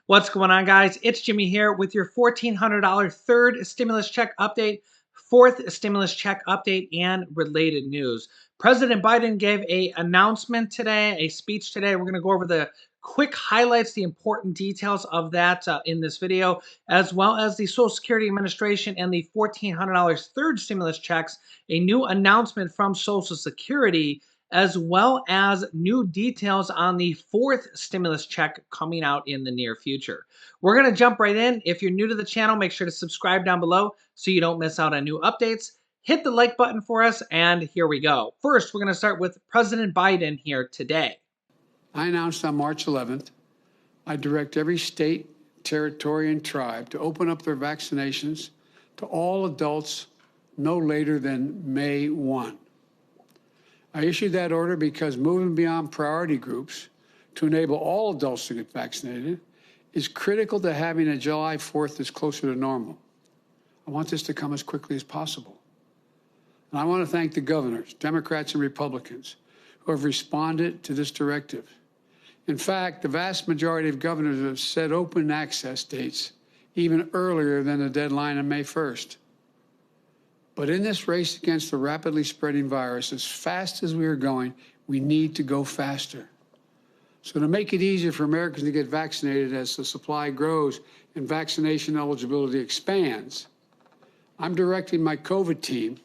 What's going on, guys? It's Jimmy here with your $1,400 third stimulus check update, fourth stimulus check update, and related news. President Biden gave a announcement today, a speech today. We're going to go over the quick highlights, the important details of that in this video, as well as the Social Security Administration and the $1,400 third stimulus checks, a new announcement from Social Security, as well as new details on the fourth stimulus check coming out in the near future. We're going to jump right in. If you're new to the channel, make sure to subscribe down below so you don't miss out on new updates. Hit the like button for us, and here we go. First, we're going to start with President Biden here today. I announced on March 11th, I direct every state, territory, and tribe to open up their vaccinations to all adults no later than May 1. I issued that order because moving beyond priority groups to enable all adults to get vaccinated is critical to having a July 4th that's closer to normal. I want this to come as quickly as possible. And I want to thank the governors, Democrats and Republicans, who have responded to this directive. In fact, the vast majority of governors have set open access dates even earlier than the deadline on May 1st. But in this race against the rapidly spreading virus, as fast as we are going, we need to go faster. So to make it easier for Americans to get vaccinated as the supply grows and vaccination eligibility expands, I'm directing my COVID team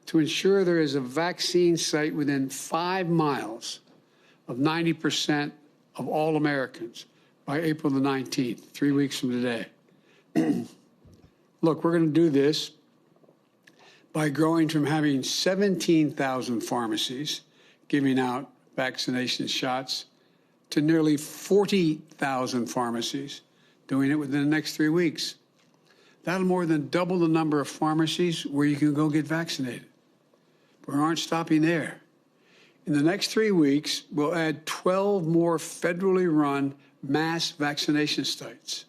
to ensure there is a vaccine site within 5 miles of 90% of all Americans by April the 19th, 3 weeks from today. Look, we're going to do this by growing from having 17,000 pharmacies giving out vaccination shots to nearly 40,000 pharmacies doing it within the next 3 weeks. That'll more than double the number of pharmacies where you can go get vaccinated. But we aren't stopping there. In the next 3 weeks, we'll add 12 more federally run mass vaccination sites.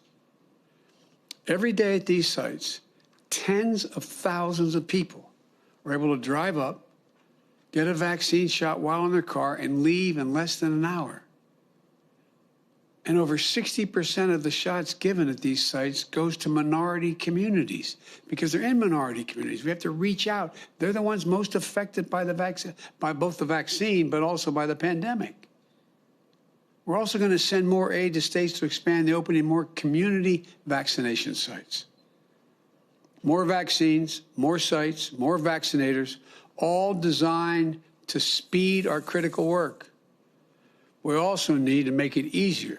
Every day at these sites, tens of thousands of people are able to drive up, get a vaccine shot while in their car, and leave in less than an hour. And over 60% of the shots given at these sites goes to minority communities because they're in minority communities. We have to reach out. They're the ones most affected by the vaccine, by both the vaccine, but also by the pandemic. We're also going to send more aid to states to expand the opening more community vaccination sites. More vaccines, more sites, more vaccinators, all designed to speed our critical work. We also need to make it easier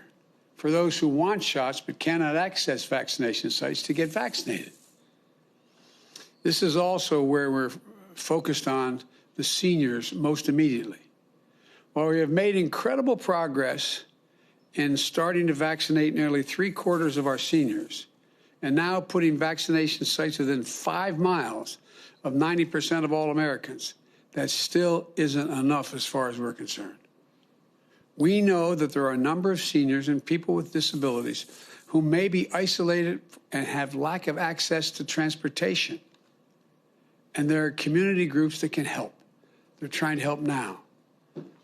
for those who want shots but cannot access vaccination sites to get vaccinated. This is also where we're focused on the seniors most immediately. While we have made incredible progress in starting to vaccinate nearly 3/4 of our seniors, and now putting vaccination sites within 5 miles of 90% of all Americans, that still isn't enough as far as we're concerned. We know that there are a number of seniors and people with disabilities who may be isolated and have lack of access to transportation. And there are community groups that can help. They're trying to help now.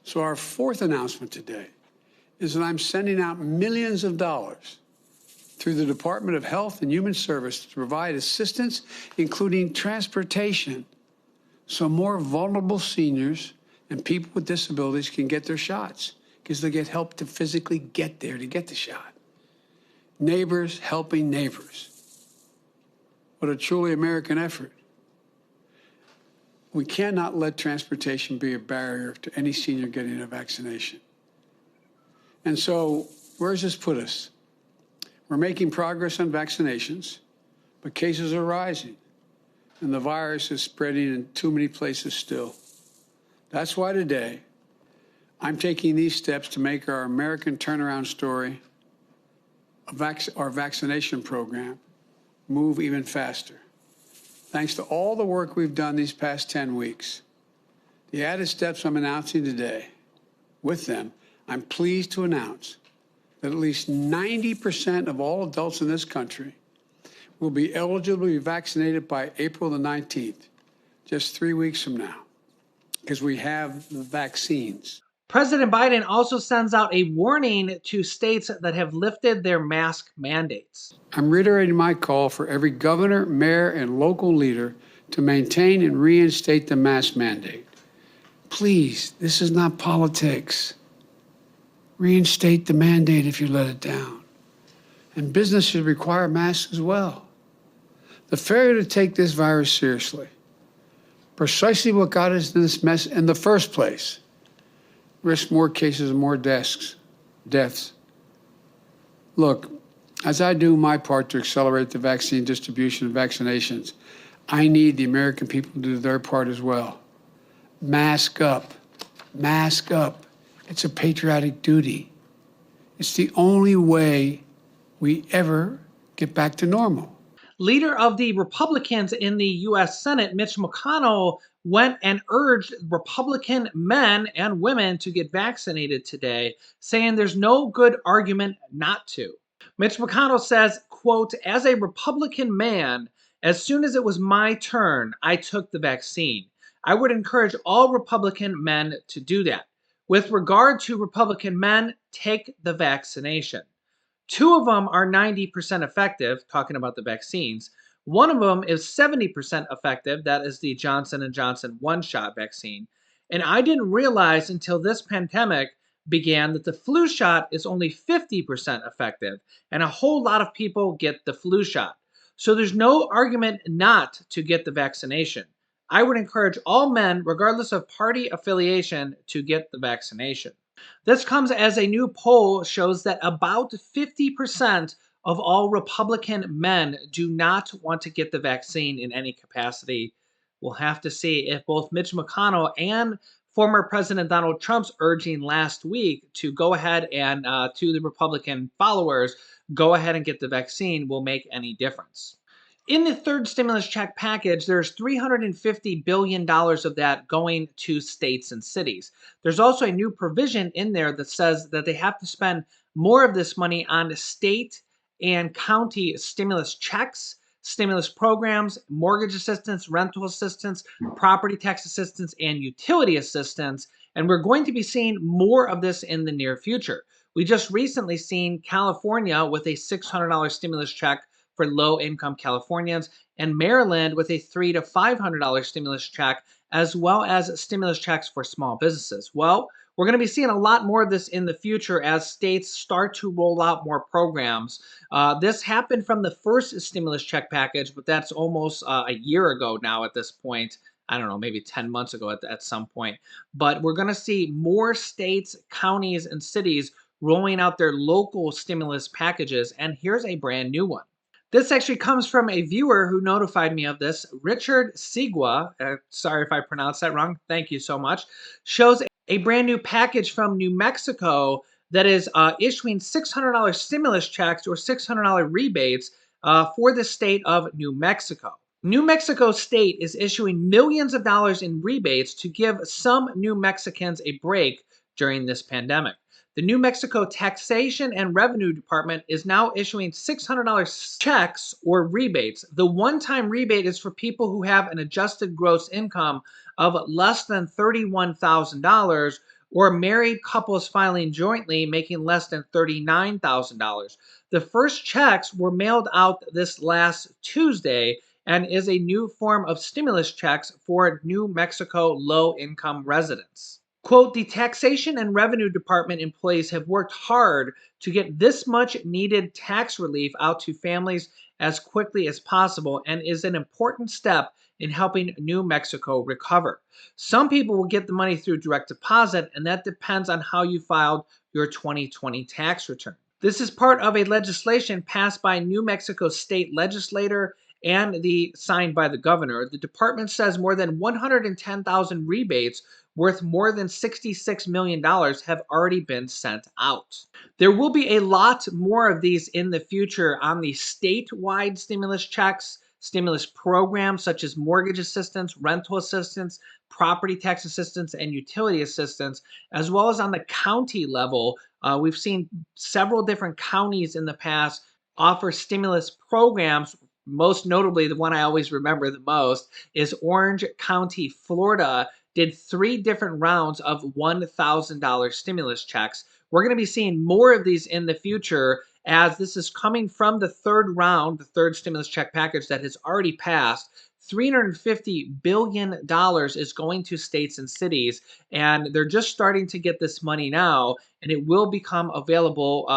So our fourth announcement today is that I'm sending out millions of dollars through the Department of Health and Human Services to provide assistance, including transportation, so more vulnerable seniors and people with disabilities can get their shots because they get help to physically get there to get the shot. Neighbors helping neighbors. What a truly American effort. We cannot let transportation be a barrier to any senior getting a vaccination. And so, where does this put us? We're making progress on vaccinations, but cases are rising, and the virus is spreading in too many places still. That's why today, I'm taking these steps to make our American turnaround story, our vaccination program, move even faster. Thanks to all the work we've done these past 10 weeks, the added steps I'm announcing today, with them, I'm pleased to announce that at least 90% of all adults in this country will be eligible to be vaccinated by April the 19th, just 3 weeks from now, because we have the vaccines. President Biden also sends out a warning to states that have lifted their mask mandates. I'm reiterating my call for every governor, mayor, and local leader to maintain and reinstate the mask mandate. Please, this is not politics. Reinstate the mandate if you let it down. And business should require masks as well. The failure to take this virus seriously, precisely what got us in this mess in the first place, risks more cases and more deaths. Look, as I do my part to accelerate the vaccine distribution and vaccinations, I need the American people to do their part as well. Mask up. Mask up. It's a patriotic duty. It's the only way we ever get back to normal. Leader of the Republicans in the U.S. Senate, Mitch McConnell, went and urged Republican men and women to get vaccinated today, saying there's no good argument not to. Mitch McConnell says, quote, as a Republican man, as soon as it was my turn, I took the vaccine. I would encourage all Republican men to do that. With regard to Republican men, take the vaccination. Two of them are 90% effective, talking about the vaccines. One of them is 70% effective. That is the Johnson & Johnson one-shot vaccine. And I didn't realize until this pandemic began that the flu shot is only 50% effective, and a whole lot of people get the flu shot. So there's no argument not to get the vaccination. I would encourage all men, regardless of party affiliation, to get the vaccination. This comes as a new poll shows that about 50% of all Republican men do not want to get the vaccine in any capacity. We'll have to see if both Mitch McConnell and former President Donald Trump's urging last week to go ahead and to the Republican followers, go ahead and get the vaccine will make any difference. In the third stimulus check package, there's $350 billion of that going to states and cities. There's also a new provision in there that says that they have to spend more of this money on state and county stimulus checks, stimulus programs, mortgage assistance, rental assistance, property tax assistance, and utility assistance. And we're going to be seeing more of this in the near future. We just recently seen California with a $600 stimulus check for low-income Californians, and Maryland with a $300 to $500 stimulus check, as well as stimulus checks for small businesses. Well, we're going to be seeing a lot more of this in the future as states start to roll out more programs. This happened from the first stimulus check package, but that's almost a year ago now at this point. I don't know, maybe 10 months ago at some point. But we're going to see more states, counties, and cities rolling out their local stimulus packages, and here's a brand new one. This actually comes from a viewer who notified me of this. Richard Sigua, sorry if I pronounced that wrong, thank you so much, shows a brand new package from New Mexico that is issuing $600 stimulus checks or $600 rebates for the state of New Mexico. New Mexico State is issuing millions of dollars in rebates to give some New Mexicans a break during this pandemic. The New Mexico Taxation and Revenue Department is now issuing $600 checks or rebates. The one-time rebate is for people who have an adjusted gross income of less than $31,000 or married couples filing jointly making less than $39,000. The first checks were mailed out this last Tuesday and is a new form of stimulus checks for New Mexico low-income residents. Quote, the Taxation and Revenue Department employees have worked hard to get this much needed tax relief out to families as quickly as possible and is an important step in helping New Mexico recover. Some people will get the money through direct deposit, and that depends on how you filed your 2020 tax return. This is part of a legislation passed by New Mexico state legislator and signed by the governor. The department says more than 110,000 rebates worth more than $66 million have already been sent out. There will be a lot more of these in the future on the statewide stimulus checks, stimulus programs such as mortgage assistance, rental assistance, property tax assistance, and utility assistance, as well as on the county level. We've seen several different counties in the past offer stimulus programs. Most notably, the one I always remember the most is Orange County, Florida, did 3 different rounds of $1,000 stimulus checks. We're going to be seeing more of these in the future, as this is coming from the third round, the third stimulus check package that has already passed. $350 billion is going to states and cities, and they're just starting to get this money now, and it will become available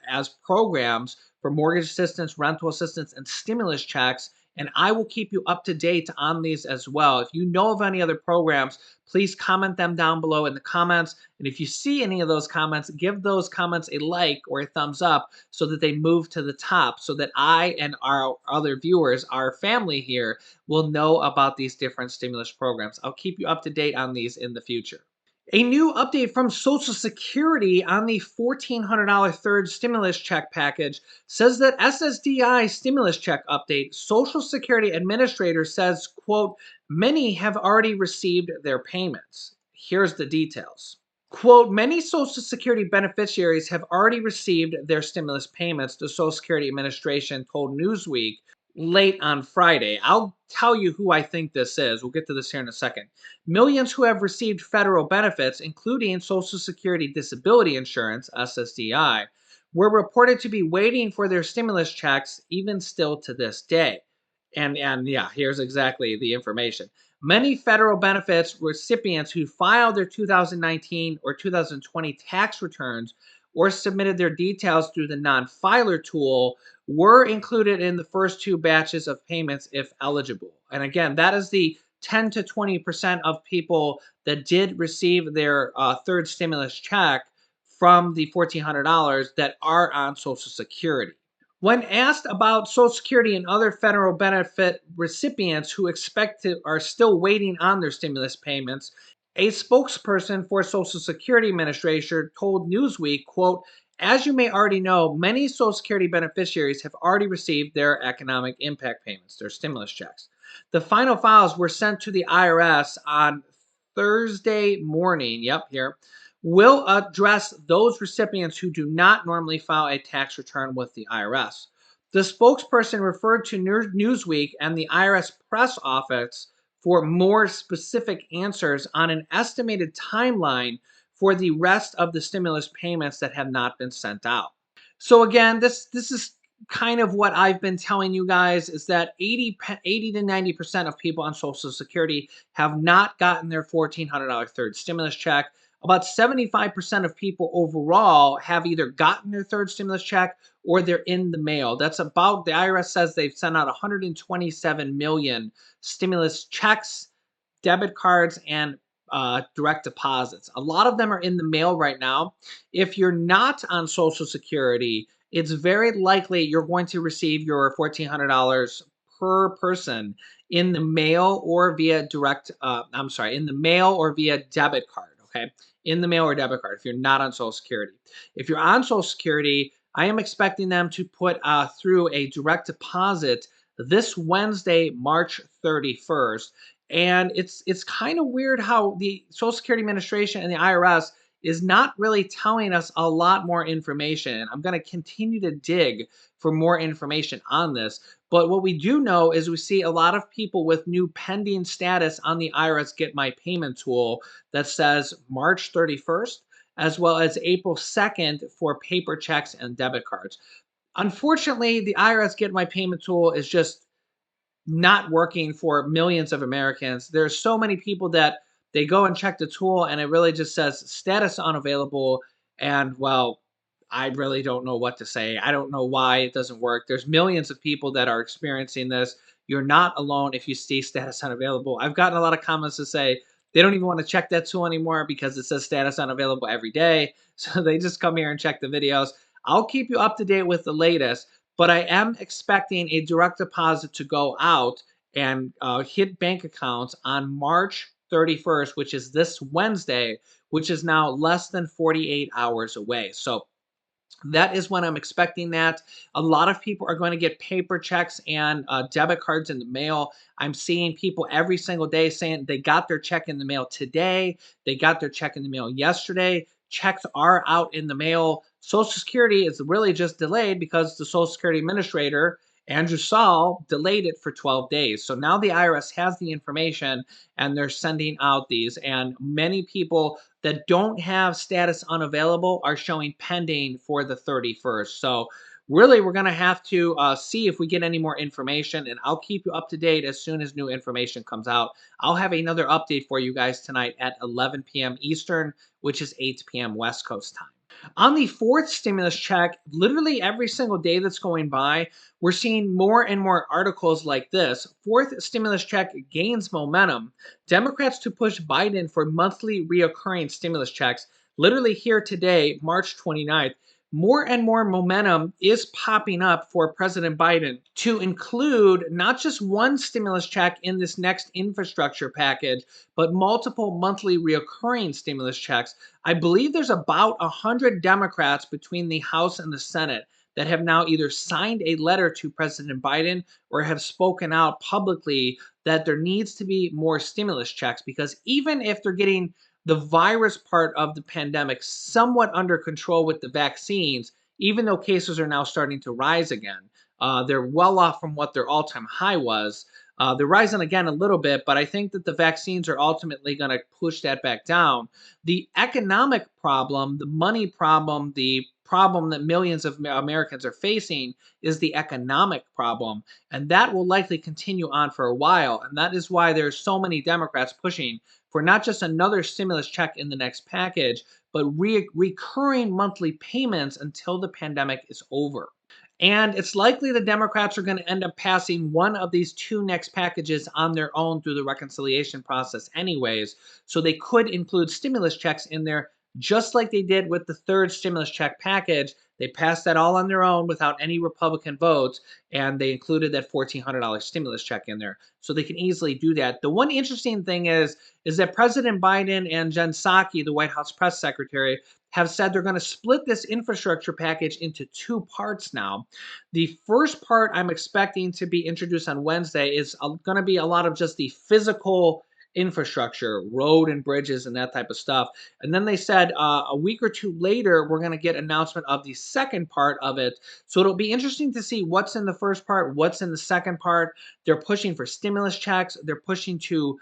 as programs for mortgage assistance, rental assistance, and stimulus checks. And I will keep you up to date on these as well. If you know of any other programs, please comment them down below in the comments. And if you see any of those comments, give those comments a like or a thumbs up so that they move to the top, so that I and our other viewers, our family here, will know about these different stimulus programs. I'll keep you up to date on these in the future. A new update from Social Security on the $1,400 third stimulus check package says that SSDI stimulus check update. Social Security Administrator says, quote, many have already received their payments. Here's the details. Quote, many Social Security beneficiaries have already received their stimulus payments, the Social Security Administration told Newsweek late on Friday. I'll tell you who I think this is. We'll get to this here in a second. Millions who have received federal benefits, including Social Security Disability Insurance, SSDI, were reported to be waiting for their stimulus checks even still to this day. And yeah, here's exactly the information. Many federal benefits recipients who filed their 2019 or 2020 tax returns or submitted their details through the non-filer tool were included in the first 2 batches of payments if eligible. And again, that is the 10 to 20% of people that did receive their third stimulus check from the $1,400 that are on Social Security. When asked about Social Security and other federal benefit recipients who are still waiting on their stimulus payments, a spokesperson for Social Security Administration told Newsweek, quote, as you may already know, many Social Security beneficiaries have already received their economic impact payments, their stimulus checks. The final files were sent to the IRS on Thursday morning. Yep, here will address those recipients who do not normally file a tax return with the IRS. The spokesperson referred to Newsweek and the IRS press office for more specific answers on an estimated timeline for the rest of the stimulus payments that have not been sent out. So again, this is kind of what I've been telling you guys, is that 80 to 90% of people on Social Security have not gotten their $1,400 third stimulus check. About 75% of people overall have either gotten their third stimulus check or they're in the mail. That's about, the IRS says they've sent out 127 million stimulus checks, debit cards, and direct deposits. A lot of them are in the mail right now. If you're not on Social Security, it's very likely you're going to receive your $1,400 per person in the mail or via in the mail or via debit card. Okay, in the mail or debit card if you're not on Social Security. If you're on Social Security, I am expecting them to put through a direct deposit this Wednesday, March 31st. And it's kind of weird how the Social Security Administration and the IRS is not really telling us a lot more information. I'm going to continue to dig for more information on this. But what we do know is we see a lot of people with new pending status on the IRS Get My Payment tool that says March 31st, as well as April 2nd for paper checks and debit cards. Unfortunately, the IRS Get My Payment tool is just not working for millions of Americans. There's so many people that they go and check the tool and it really just says status unavailable. And well, I really don't know what to say. I don't know why it doesn't work. There's millions of people that are experiencing this. You're not alone if you see status unavailable. I've gotten a lot of comments to say they don't even want to check that tool anymore because it says status unavailable every day. So they just come here and check the videos. I'll keep you up to date with the latest, but I am expecting a direct deposit to go out and hit bank accounts on March 31st, which is this Wednesday, which is now less than 48 hours away. So that is when I'm expecting that. A lot of people are going to get paper checks and debit cards in the mail. I'm seeing people every single day saying they got their check in the mail today. They got their check in the mail yesterday. Checks are out in the mail. Social Security is really just delayed because the Social Security Administrator Andrew Saul delayed it for 12 days. So now the IRS has the information and they're sending out these. And many people that don't have status unavailable are showing pending for the 31st. So really, we're going to have to see if we get any more information, and I'll keep you up to date as soon as new information comes out. I'll have another update for you guys tonight at 11 p.m. Eastern, which is 8 p.m. West Coast time. On the fourth stimulus check, literally every single day that's going by, we're seeing more and more articles like this. Fourth stimulus check gains momentum. Democrats to push Biden for monthly reoccurring stimulus checks. Literally here today, March 29th, more and more momentum is popping up for President Biden to include not just one stimulus check in this next infrastructure package, but multiple monthly reoccurring stimulus checks. I believe there's about 100 Democrats between the House and the Senate that have now either signed a letter to President Biden or have spoken out publicly that there needs to be more stimulus checks, because even if they're getting the virus part of the pandemic somewhat under control with the vaccines, even though cases are now starting to rise again. They're well off from what their all time high was. They're rising again a little bit, but I think that the vaccines are ultimately going to push that back down. The economic problem, the money problem, the problem that millions of Americans are facing is the economic problem. And that will likely continue on for a while. And that is why there's so many Democrats pushing for not just another stimulus check in the next package, but recurring monthly payments until the pandemic is over. And it's likely the Democrats are going to end up passing one of these two next packages on their own through the reconciliation process, anyways. So they could include stimulus checks in there, just like they did with the third stimulus check package. They passed that all on their own without any Republican votes, and they included that $1,400 stimulus check in there. So they can easily do that. The one interesting thing is that President Biden and Jen Psaki, the White House press secretary, have said they're going to split this infrastructure package into two parts now. The first part I'm expecting to be introduced on Wednesday is going to be a lot of just the physical infrastructure, road and bridges and that type of stuff. And then they said a week or two later, we're going to get announcement of the second part of it. So it'll be interesting to see what's in the first part, what's in the second part. They're pushing for stimulus checks. They're pushing to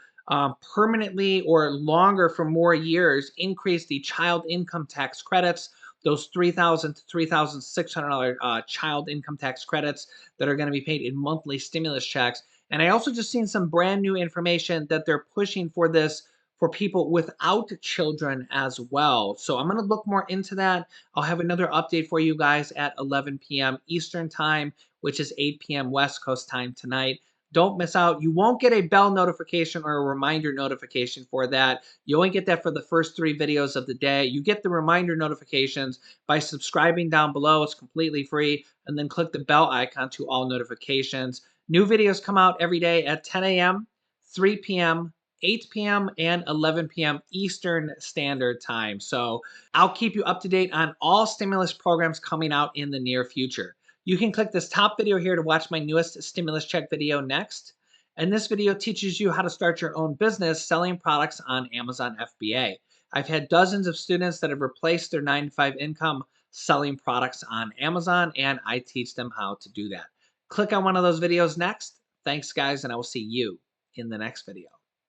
permanently or longer for more years increase the child income tax credits, those $3,000 to $3,600 child income tax credits that are going to be paid in monthly stimulus checks. And I also just seen some brand new information that they're pushing for this for people without children as well. So I'm going to look more into that. I'll have another update for you guys at 11 p.m. Eastern time, which is 8 p.m. West Coast time tonight. Don't miss out. You won't get a bell notification or a reminder notification for that. You only get that for the first 3 videos of the day. You get the reminder notifications by subscribing down below. It's completely free. And then click the bell icon to all notifications. New videos come out every day at 10 a.m., 3 p.m., 8 p.m., and 11 p.m. Eastern Standard Time. So I'll keep you up to date on all stimulus programs coming out in the near future. You can click this top video here to watch my newest stimulus check video next. And this video teaches you how to start your own business selling products on Amazon FBA. I've had dozens of students that have replaced their 9-to-5 income selling products on Amazon, and I teach them how to do that. Click on one of those videos next. Thanks, guys, and I will see you in the next video.